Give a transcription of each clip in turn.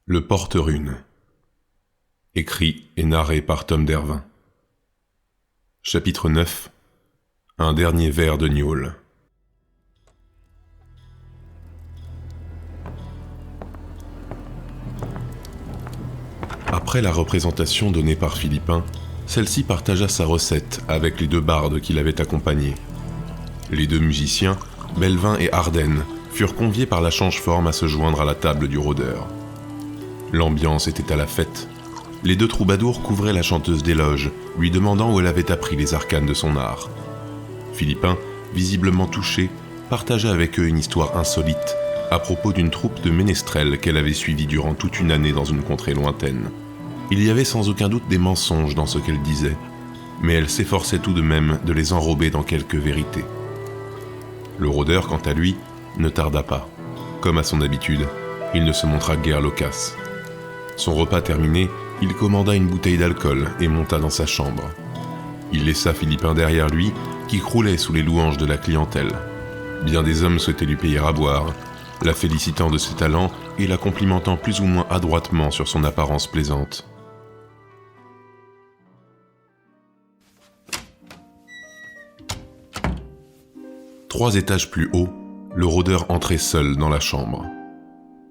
Le porte-rune. Écrit et narré par Tom Dervin. Chapitre 9. Un dernier vers de gnôle. Après la représentation donnée par Philippin, celle-ci partagea sa recette avec les deux bardes qui l'avaient accompagnée. Les deux musiciens, Belvin et Arden, furent conviés par la change-forme à se joindre à la table du rôdeur. L'ambiance était à la fête. Les deux troubadours couvraient la chanteuse d'éloges, lui demandant où elle avait appris les arcanes de son art. Philippin, visiblement touché, partagea avec eux une histoire insolite à propos d'une troupe de ménestrels qu'elle avait suivie durant toute une année dans une contrée lointaine. Il y avait sans aucun doute des mensonges dans ce qu'elle disait, mais elle s'efforçait tout de même de les enrober dans quelques vérités. Le rôdeur, quant à lui, ne tarda pas. Comme à son habitude, il ne se montra guère loquace. Son repas terminé, il commanda une bouteille d'alcool et monta dans sa chambre. Il laissa Philippin derrière lui, qui croulait sous les louanges de la clientèle. Bien des hommes souhaitaient lui payer à boire, la félicitant de ses talents et la complimentant plus ou moins adroitement sur son apparence plaisante. Trois étages plus haut, le rôdeur entrait seul dans la chambre.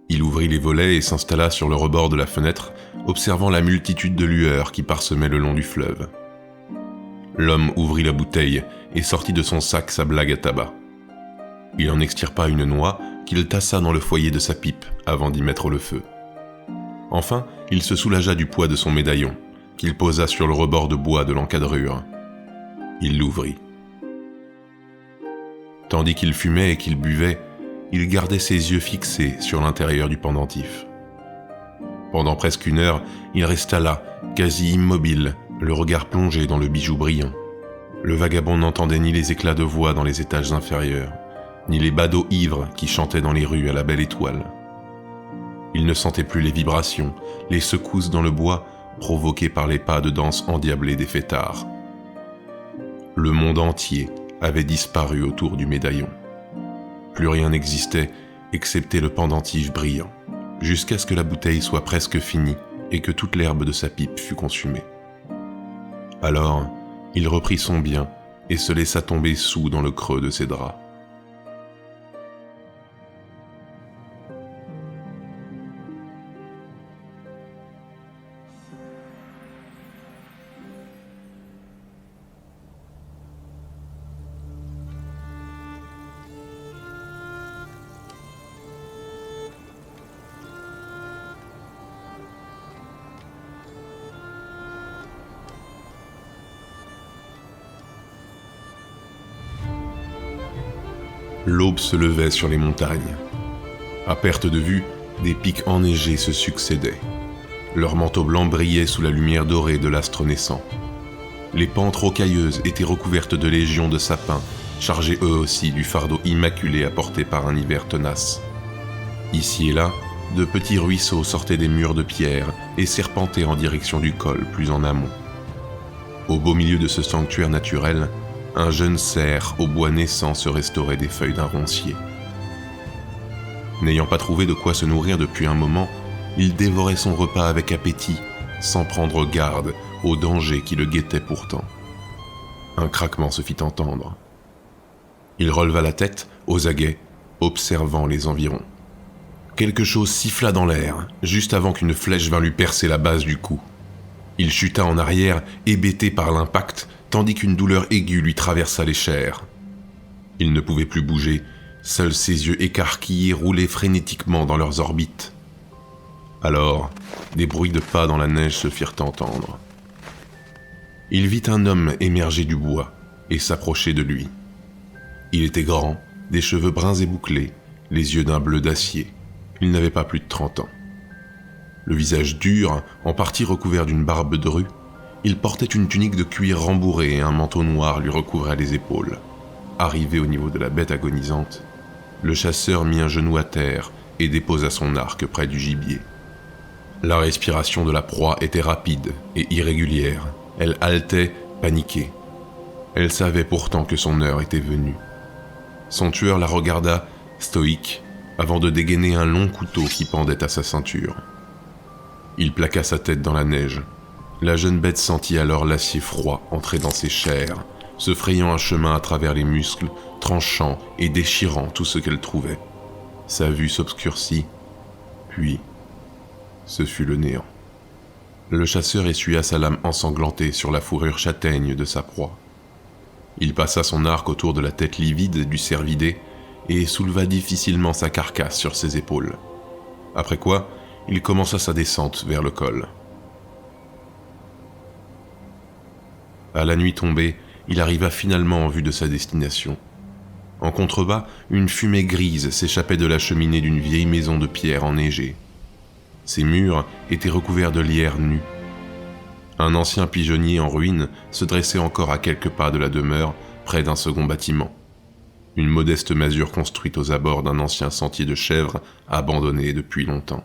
Il ouvrit les volets et s'installa sur le rebord de la fenêtre, observant la multitude de lueurs qui parsemaient le long du fleuve. L'homme ouvrit la bouteille et sortit de son sac sa blague à tabac. Il en extirpa une noix qu'il tassa dans le foyer de sa pipe avant d'y mettre le feu. Enfin, il se soulagea du poids de son médaillon, qu'il posa sur le rebord de bois de l'encadrure. Il l'ouvrit. Tandis qu'il fumait et qu'il buvait, il gardait ses yeux fixés sur l'intérieur du pendentif. Pendant presque une heure, il resta là, quasi immobile, le regard plongé dans le bijou brillant. Le vagabond n'entendait ni les éclats de voix dans les étages inférieurs, ni les badauds ivres qui chantaient dans les rues à la belle étoile. Il ne sentait plus les vibrations, les secousses dans le bois provoquées par les pas de danse endiablés des fêtards. Le monde entier avait disparu autour du médaillon. Plus rien n'existait, excepté le pendentif brillant, jusqu'à ce que la bouteille soit presque finie et que toute l'herbe de sa pipe fût consumée. Alors, il reprit son bien et se laissa tomber saoul dans le creux de ses draps. L'aube se levait sur les montagnes. À perte de vue, des pics enneigés se succédaient. Leurs manteaux blancs brillaient sous la lumière dorée de l'astre naissant. Les pentes rocailleuses étaient recouvertes de légions de sapins, chargés eux aussi du fardeau immaculé apporté par un hiver tenace. Ici et là, de petits ruisseaux sortaient des murs de pierre et serpentaient en direction du col, plus en amont. Au beau milieu de ce sanctuaire naturel, un jeune cerf au bois naissant se restaurait des feuilles d'un roncier. N'ayant pas trouvé de quoi se nourrir depuis un moment, il dévorait son repas avec appétit, sans prendre garde aux dangers qui le guettaient pourtant. Un craquement se fit entendre. Il releva la tête, aux aguets, observant les environs. Quelque chose siffla dans l'air, juste avant qu'une flèche vînt lui percer la base du cou. Il chuta en arrière, hébété par l'impact, tandis qu'une douleur aiguë lui traversa les chairs. Il ne pouvait plus bouger, seuls ses yeux écarquillés roulaient frénétiquement dans leurs orbites. Alors, des bruits de pas dans la neige se firent entendre. Il vit un homme émerger du bois et s'approcher de lui. Il était grand, des cheveux bruns et bouclés, les yeux d'un bleu d'acier. Il n'avait pas plus de 30 ans. Le visage dur, en partie recouvert d'une barbe drue, il portait une tunique de cuir rembourrée et un manteau noir lui recouvrait les épaules. Arrivé au niveau de la bête agonisante, le chasseur mit un genou à terre et déposa son arc près du gibier. La respiration de la proie était rapide et irrégulière. Elle haletait, paniquée. Elle savait pourtant que son heure était venue. Son tueur la regarda, stoïque, avant de dégainer un long couteau qui pendait à sa ceinture. Il plaqua sa tête dans la neige. La jeune bête sentit alors l'acier froid entrer dans ses chairs, se frayant un chemin à travers les muscles, tranchant et déchirant tout ce qu'elle trouvait. Sa vue s'obscurcit, puis ce fut le néant. Le chasseur essuya sa lame ensanglantée sur la fourrure châtaigne de sa proie. Il passa son arc autour de la tête livide du cervidé et souleva difficilement sa carcasse sur ses épaules. Après quoi, il commença sa descente vers le col. À la nuit tombée, il arriva finalement en vue de sa destination. En contrebas, une fumée grise s'échappait de la cheminée d'une vieille maison de pierre enneigée. Ses murs étaient recouverts de lierre nue. Un ancien pigeonnier en ruine se dressait encore à quelques pas de la demeure, près d'un second bâtiment. Une modeste masure construite aux abords d'un ancien sentier de chèvres abandonné depuis longtemps.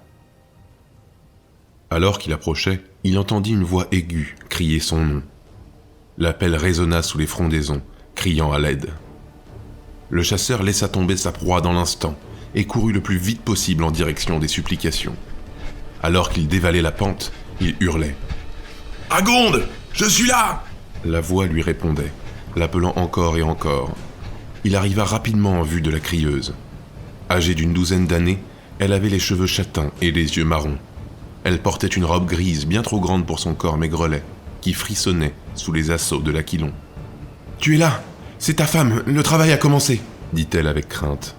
Alors qu'il approchait, il entendit une voix aiguë crier son nom. L'appel résonna sous les frondaisons, criant à l'aide. Le chasseur laissa tomber sa proie dans l'instant et courut le plus vite possible en direction des supplications. Alors qu'il dévalait la pente, il hurlait. « Agonde, je suis là !» La voix lui répondait, l'appelant encore et encore. Il arriva rapidement en vue de la crieuse. Âgée d'une douzaine d'années, elle avait les cheveux châtains et les yeux marrons. Elle portait une robe grise bien trop grande pour son corps maigrelet, qui frissonnait sous les assauts de l'aquilon. « Tu es là, c'est ta femme, le travail a commencé !» dit-elle avec crainte.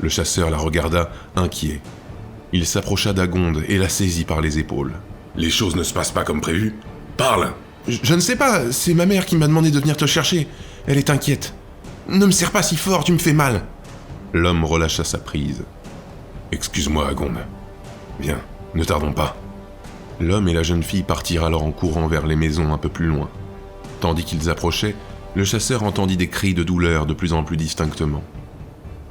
Le chasseur la regarda, inquiet. Il s'approcha d'Agonde et la saisit par les épaules. « Les choses ne se passent pas comme prévu. Parle !»« Je ne sais pas, c'est ma mère qui m'a demandé de venir te chercher. Elle est inquiète. Ne me serre pas si fort, tu me fais mal !» L'homme relâcha sa prise. « Excuse-moi, Agonde. Viens, ne tardons pas. » L'homme et la jeune fille partirent alors en courant vers les maisons un peu plus loin. Tandis qu'ils approchaient, le chasseur entendit des cris de douleur de plus en plus distinctement.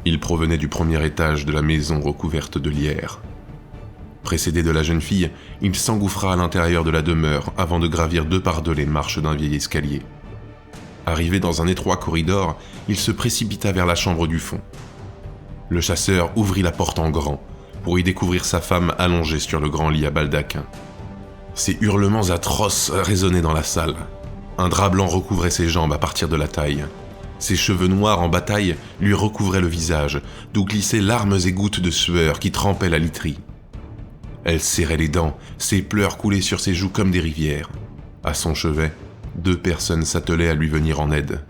Ils provenaient du premier étage de la maison recouverte de lierre. Précédé de la jeune fille, il s'engouffra à l'intérieur de la demeure avant de gravir deux par deux les marches d'un vieil escalier. Arrivé dans un étroit corridor, il se précipita vers la chambre du fond. Le chasseur ouvrit la porte en grand pour y découvrir sa femme allongée sur le grand lit à baldaquin. Ses hurlements atroces résonnaient dans la salle. Un drap blanc recouvrait ses jambes à partir de la taille. Ses cheveux noirs en bataille lui recouvraient le visage, d'où glissaient larmes et gouttes de sueur qui trempaient la literie. Elle serrait les dents, ses pleurs coulaient sur ses joues comme des rivières. À son chevet, deux personnes s'attelaient à lui venir en aide.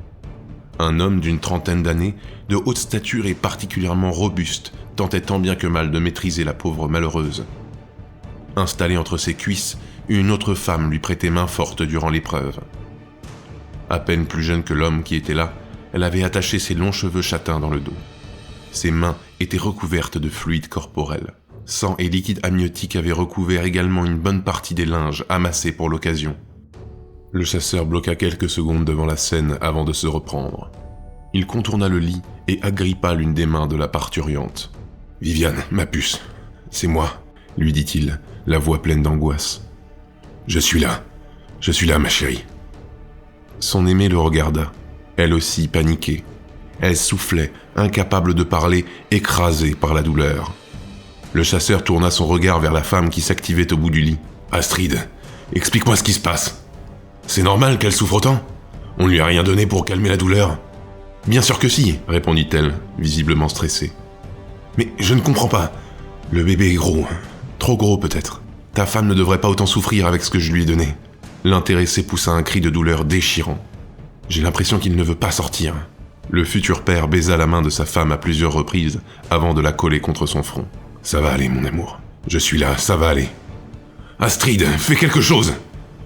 Un homme d'une trentaine d'années, de haute stature et particulièrement robuste, tentait tant bien que mal de maîtriser la pauvre malheureuse. Installée entre ses cuisses, une autre femme lui prêtait main forte durant l'épreuve. À peine plus jeune que l'homme qui était là, elle avait attaché ses longs cheveux châtains dans le dos. Ses mains étaient recouvertes de fluide corporel. Sang et liquide amniotique avaient recouvert également une bonne partie des linges amassés pour l'occasion. Le chasseur bloqua quelques secondes devant la scène avant de se reprendre. Il contourna le lit et agrippa l'une des mains de la parturiente. « Viviane, ma puce, c'est moi, » lui dit-il, la voix pleine d'angoisse. « Je suis là, ma chérie. » Son aimée le regarda, elle aussi paniquée. Elle soufflait, incapable de parler, écrasée par la douleur. Le chasseur tourna son regard vers la femme qui s'activait au bout du lit. « Astrid, explique-moi ce qui se passe. C'est normal qu'elle souffre autant? On ne lui a rien donné pour calmer la douleur ?»« Bien sûr que si, » répondit-elle, visiblement stressée. « Mais je ne comprends pas. Le bébé est gros. Trop gros peut-être. Ta femme ne devrait pas autant souffrir avec ce que je lui ai donné. » L'intéressé poussa un cri de douleur déchirant. « J'ai l'impression qu'il ne veut pas sortir. » Le futur père baisa la main de sa femme à plusieurs reprises avant de la coller contre son front. « Ça va aller, mon amour. Je suis là, ça va aller. »« Astrid, fais quelque chose.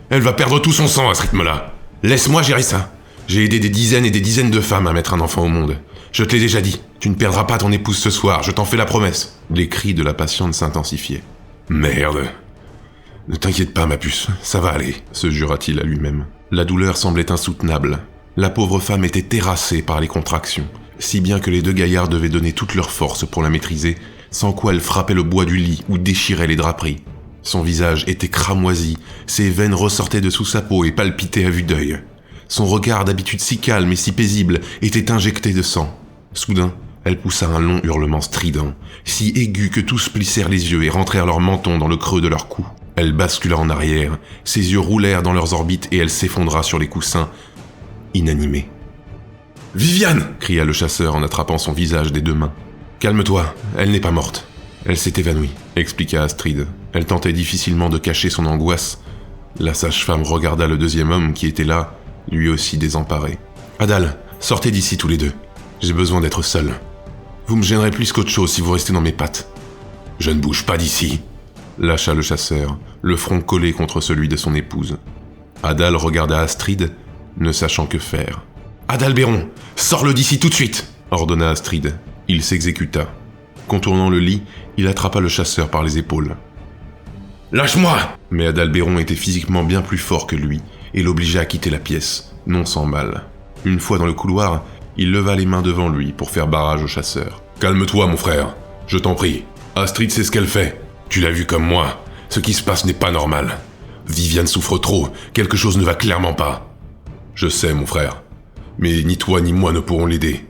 Elle va perdre tout son sang à ce rythme-là. Laisse-moi gérer ça. J'ai aidé des dizaines et des dizaines de femmes à mettre un enfant au monde. Je te l'ai déjà dit. Tu ne perdras pas ton épouse ce soir, je t'en fais la promesse. » Les cris de la patiente s'intensifiaient. « Merde. Ne t'inquiète pas, ma puce, ça va aller, » se jura-t-il à lui-même. La douleur semblait insoutenable. La pauvre femme était terrassée par les contractions, si bien que les deux gaillards devaient donner toute leur force pour la maîtriser, sans quoi elle frappait le bois du lit ou déchirait les draperies. Son visage était cramoisi, ses veines ressortaient de sous sa peau et palpitaient à vue d'œil. Son regard, d'habitude si calme et si paisible, était injecté de sang. Soudain, elle poussa un long hurlement strident, si aigu que tous plissèrent les yeux et rentrèrent leur menton dans le creux de leur cou. Elle bascula en arrière, ses yeux roulèrent dans leurs orbites et elle s'effondra sur les coussins, inanimée. « Viviane !» cria le chasseur en attrapant son visage des 2 mains. « Calme-toi, elle n'est pas morte. Elle s'est évanouie, » expliqua Astrid. Elle tentait difficilement de cacher son angoisse. La sage-femme regarda le 2e homme qui était là, lui aussi désemparé. « Adal, sortez d'ici tous les 2. J'ai besoin d'être seul. Vous me gênerez plus qu'autre chose si vous restez dans mes pattes. »« Je ne bouge pas d'ici !» lâcha le chasseur, le front collé contre celui de son épouse. Adal regarda Astrid, ne sachant que faire. « Adalbéron, sors-le d'ici tout de suite !» ordonna Astrid. Il s'exécuta. Contournant le lit, il attrapa le chasseur par les épaules. « Lâche-moi !» Mais Adalbéron était physiquement bien plus fort que lui et l'obligea à quitter la pièce, non sans mal. Une fois dans le couloir, il leva les mains devant lui pour faire barrage au chasseur. « Calme-toi, mon frère, je t'en prie. Astrid sait ce qu'elle fait. Tu l'as vu comme moi. Ce qui se passe n'est pas normal. Viviane souffre trop, quelque chose ne va clairement pas. »« Je sais, mon frère. Mais ni toi ni moi ne pourrons l'aider, »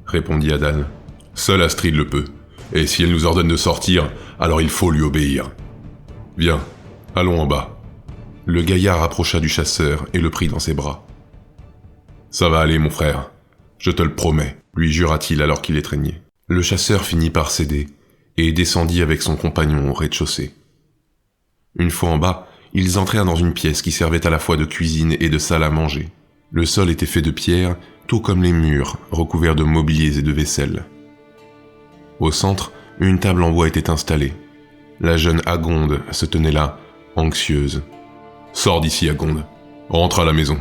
répondit Adal. « Seule Astrid le peut. Et si elle nous ordonne de sortir, alors il faut lui obéir. Viens, allons en bas. » Le gaillard approcha du chasseur et le prit dans ses bras. « Ça va aller, mon frère. Je te le promets, » lui jura-t-il alors qu'il étreignait. Le chasseur finit par céder et descendit avec son compagnon au rez-de-chaussée. Une fois en bas, ils entrèrent dans une pièce qui servait à la fois de cuisine et de salle à manger. Le sol était fait de pierre, tout comme les murs, recouverts de mobiliers et de vaisselle. Au centre, une table en bois était installée. La jeune Agonde se tenait là, anxieuse. « Sors d'ici, Agonde. Rentre à la maison. »«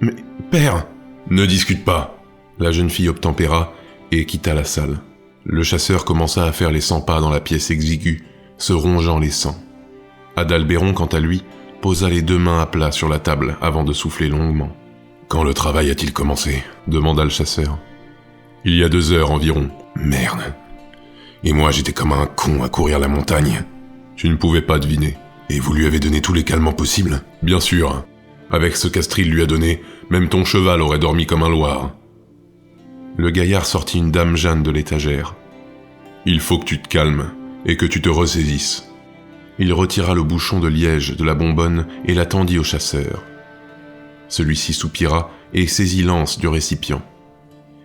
Mais, père !»« Ne discute pas !» La jeune fille obtempéra et quitta la salle. Le chasseur commença à faire les 100 pas dans la pièce exiguë, se rongeant les sangs. Adalbéron, quant à lui, posa les 2 mains à plat sur la table avant de souffler longuement. « Quand le travail a-t-il commencé ?» demanda le chasseur. « Il y a 2 heures environ. »« Merde. Et moi j'étais comme un con à courir la montagne. Tu ne pouvais pas deviner. Et vous lui avez donné tous les calmants possibles ? Bien sûr. Avec ce qu'Astrid lui a donné, même ton cheval aurait dormi comme un loir. » Le gaillard sortit une dame Jeanne de l'étagère. « Il faut que tu te calmes et que tu te ressaisisses. » Il retira le bouchon de liège de la bonbonne et la tendit au chasseur. Celui-ci soupira et saisit l'anse du récipient.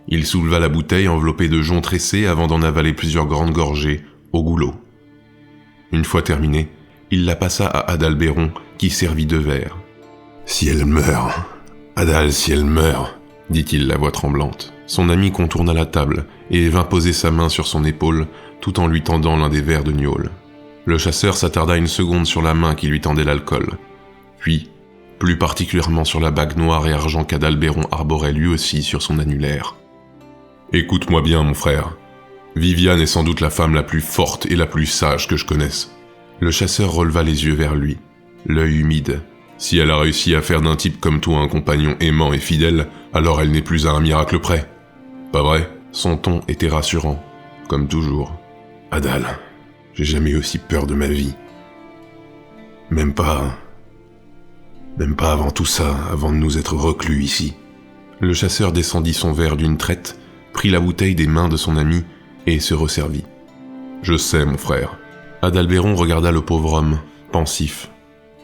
Il souleva la bouteille enveloppée de jonc tressé avant d'en avaler plusieurs grandes gorgées au goulot. Une fois terminé, il la passa à Adalbéron qui servit 2 verres. « Si elle meurt, Adal, si elle meurt, » dit-il la voix tremblante. Son ami contourna la table et vint poser sa main sur son épaule tout en lui tendant l'un des verres de gnôle. Le chasseur s'attarda une seconde sur la main qui lui tendait l'alcool, puis, plus particulièrement sur la bague noire et argent qu'Adalbéron arborait lui aussi sur son annulaire. « Écoute-moi bien, mon frère. Viviane est sans doute la femme la plus forte et la plus sage que je connaisse. » Le chasseur releva les yeux vers lui, l'œil humide. « Si elle a réussi à faire d'un type comme toi un compagnon aimant et fidèle, alors elle n'est plus à un miracle près. Pas vrai ?» Son ton était rassurant, comme toujours. « Adal, j'ai jamais eu aussi peur de ma vie. Même pas avant tout ça, avant de nous être reclus ici. » Le chasseur descendit son verre d'une traite, prit la bouteille des mains de son ami et se resservit. « Je sais, mon frère. » Adalbéron regarda le pauvre homme, pensif.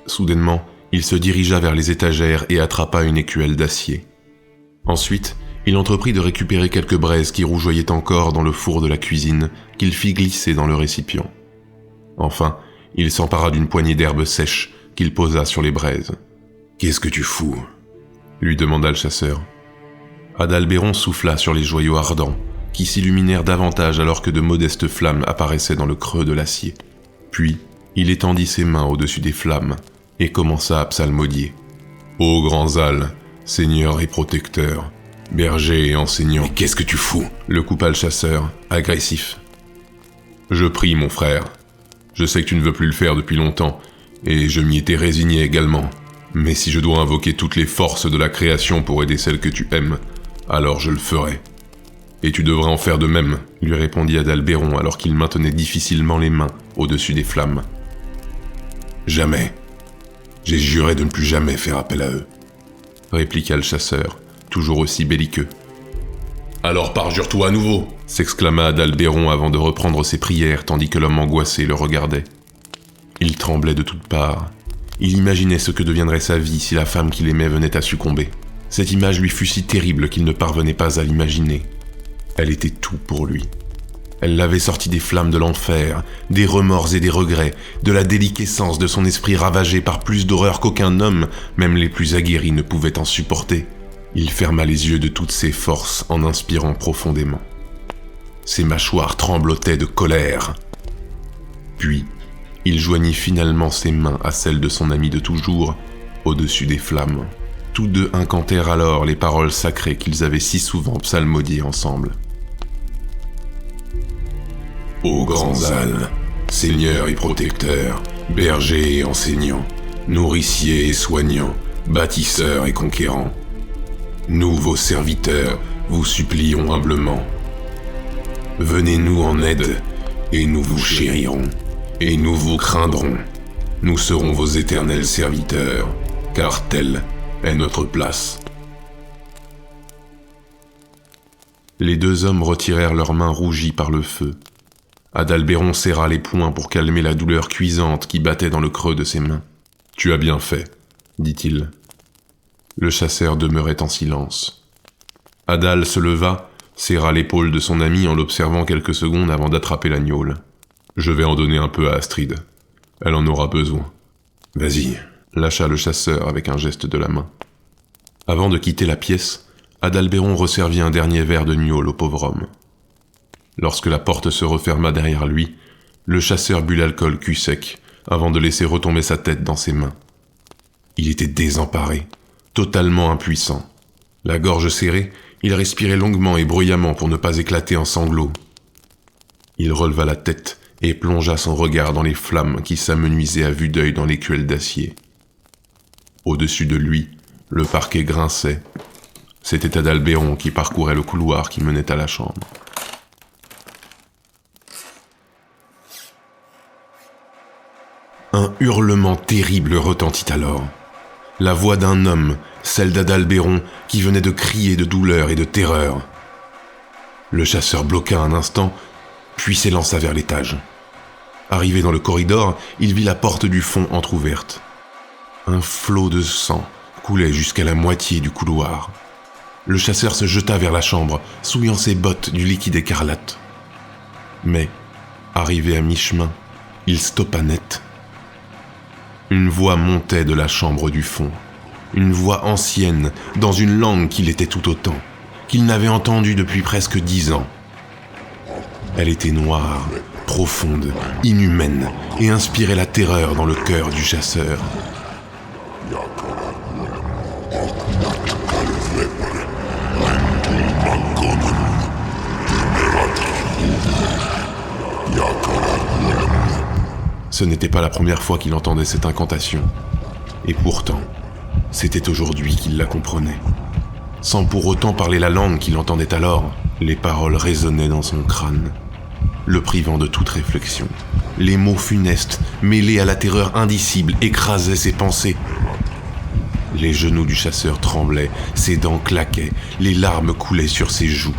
Soudainement, il se dirigea vers les étagères et attrapa une écuelle d'acier. Ensuite, il entreprit de récupérer quelques braises qui rougeoyaient encore dans le four de la cuisine qu'il fit glisser dans le récipient. Enfin, il s'empara d'une poignée d'herbes sèches qu'il posa sur les braises. « Qu'est-ce que tu fous ?» lui demanda le chasseur. Adalbéron souffla sur les joyaux ardents, qui s'illuminèrent davantage alors que de modestes flammes apparaissaient dans le creux de l'acier. Puis, il étendit ses mains au-dessus des flammes et commença à psalmodier. « Ô grand Zal, Seigneur et protecteur, berger et enseignant. »« Mais qu'est-ce que tu fous ?» le coupa le chasseur, agressif. « Je prie, mon frère. Je sais que tu ne veux plus le faire depuis longtemps, et je m'y étais résigné également. Mais si je dois invoquer toutes les forces de la création pour aider celle que tu aimes, alors je le ferai. Et tu devrais en faire de même, » lui répondit Adalbéron alors qu'il maintenait difficilement les mains au-dessus des flammes. « Jamais. J'ai juré de ne plus jamais faire appel à eux, » répliqua le chasseur, toujours aussi belliqueux. « Alors parjure-toi à nouveau » s'exclama Adalbéron avant de reprendre ses prières tandis que l'homme angoissé le regardait. Il tremblait de toutes parts. Il imaginait ce que deviendrait sa vie si la femme qu'il aimait venait à succomber. Cette image lui fut si terrible qu'il ne parvenait pas à l'imaginer. Elle était tout pour lui. Elle l'avait sorti des flammes de l'enfer, des remords et des regrets, de la déliquescence de son esprit ravagé par plus d'horreur qu'aucun homme, même les plus aguerris, ne pouvaient en supporter. Il ferma les yeux de toutes ses forces en inspirant profondément. Ses mâchoires tremblotaient de colère. Puis, il joignit finalement ses mains à celles de son ami de toujours, au-dessus des flammes. Tous deux incantèrent alors les paroles sacrées qu'ils avaient si souvent psalmodiées ensemble. Ô grand Zal, Seigneur et protecteur, berger et enseignant, nourricier et soignant, bâtisseur et conquérant, nous, vos serviteurs, vous supplions humblement. Venez-nous en aide, et nous vous chérirons, et nous vous craindrons. Nous serons vos éternels serviteurs, car telle est notre place. Les deux hommes retirèrent leurs mains rougies par le feu. Adalbéron serra les poings pour calmer la douleur cuisante qui battait dans le creux de ses mains. « Tu as bien fait, » dit-il. Le chasseur demeurait en silence. Adal se leva, serra l'épaule de son ami en l'observant quelques secondes avant d'attraper la gnôle. « Je vais en donner un peu à Astrid. Elle en aura besoin. »« Vas-y », lâcha le chasseur avec un geste de la main. Avant de quitter la pièce, Adalbéron resservit un dernier verre de gnôle au pauvre homme. Lorsque la porte se referma derrière lui, le chasseur but l'alcool cul sec avant de laisser retomber sa tête dans ses mains. Il était désemparé, totalement impuissant. La gorge serrée, il respirait longuement et bruyamment pour ne pas éclater en sanglots. Il releva la tête et plongea son regard dans les flammes qui s'amenuisaient à vue d'œil dans l'écuelle d'acier. Au-dessus de lui, le parquet grinçait. C'était Adalbéron qui parcourait le couloir qui menait à la chambre. Un hurlement terrible retentit alors. La voix d'un homme, celle d'Adalbéron, qui venait de crier de douleur et de terreur. Le chasseur bloqua un instant, puis s'élança vers l'étage. Arrivé dans le corridor, il vit la porte du fond entr'ouverte. Un flot de sang coulait jusqu'à la moitié du couloir. Le chasseur se jeta vers la chambre, souillant ses bottes du liquide écarlate. Mais, arrivé à mi-chemin, il stoppa net. Une voix montait de la chambre du fond, une voix ancienne, dans une langue qu'il était tout autant, qu'il n'avait entendue depuis presque 10 ans. Elle était noire, profonde, inhumaine, et inspirait la terreur dans le cœur du chasseur. Ce n'était pas la première fois qu'il entendait cette incantation. Et pourtant, c'était aujourd'hui qu'il la comprenait. Sans pour autant parler la langue qu'il entendait alors, les paroles résonnaient dans son crâne, le privant de toute réflexion. Les mots funestes, mêlés à la terreur indicible, écrasaient ses pensées. Les genoux du chasseur tremblaient, ses dents claquaient, les larmes coulaient sur ses joues.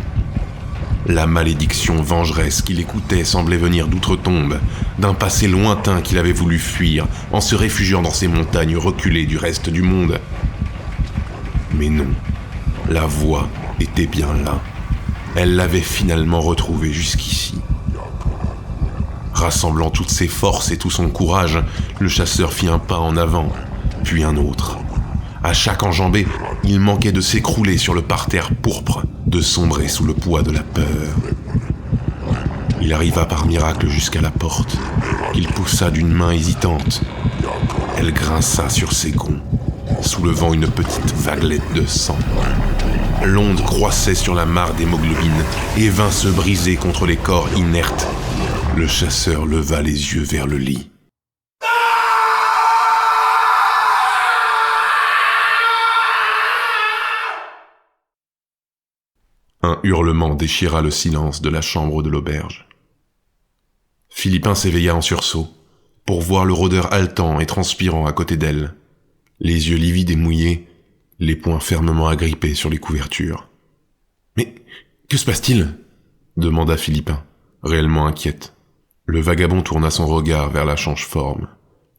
La malédiction vengeresse qu'il écoutait semblait venir d'outre-tombe, d'un passé lointain qu'il avait voulu fuir en se réfugiant dans ces montagnes reculées du reste du monde. Mais non, la voix était bien là. Elle l'avait finalement retrouvé jusqu'ici. Rassemblant toutes ses forces et tout son courage, le chasseur fit un pas en avant, puis un autre. À chaque enjambée, il manquait de s'écrouler sur le parterre pourpre, de sombrer sous le poids de la peur. Il arriva par miracle jusqu'à la porte, qu'il poussa d'une main hésitante. Elle grinça sur ses gonds, soulevant une petite vaguelette de sang. L'onde croissait sur la mare d'hémoglobine et vint se briser contre les corps inertes. Le chasseur leva les yeux vers le lit. Un hurlement déchira le silence de la chambre de l'auberge. Philippin s'éveilla en sursaut, pour voir le rôdeur haletant et transpirant à côté d'elle, les yeux livides et mouillés, les poings fermement agrippés sur les couvertures. « Mais que se passe-t-il » demanda Philippin, réellement inquiète. Le vagabond tourna son regard vers la change-forme.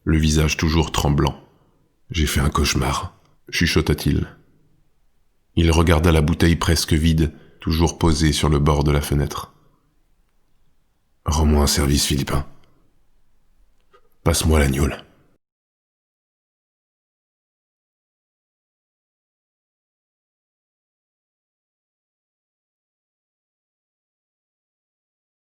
le visage toujours tremblant. « J'ai fait un cauchemar », chuchota-t-il. Il regarda la bouteille presque vide, toujours posée sur le bord de la fenêtre. « Rends-moi un service, Philippin. Passe-moi l'agneau.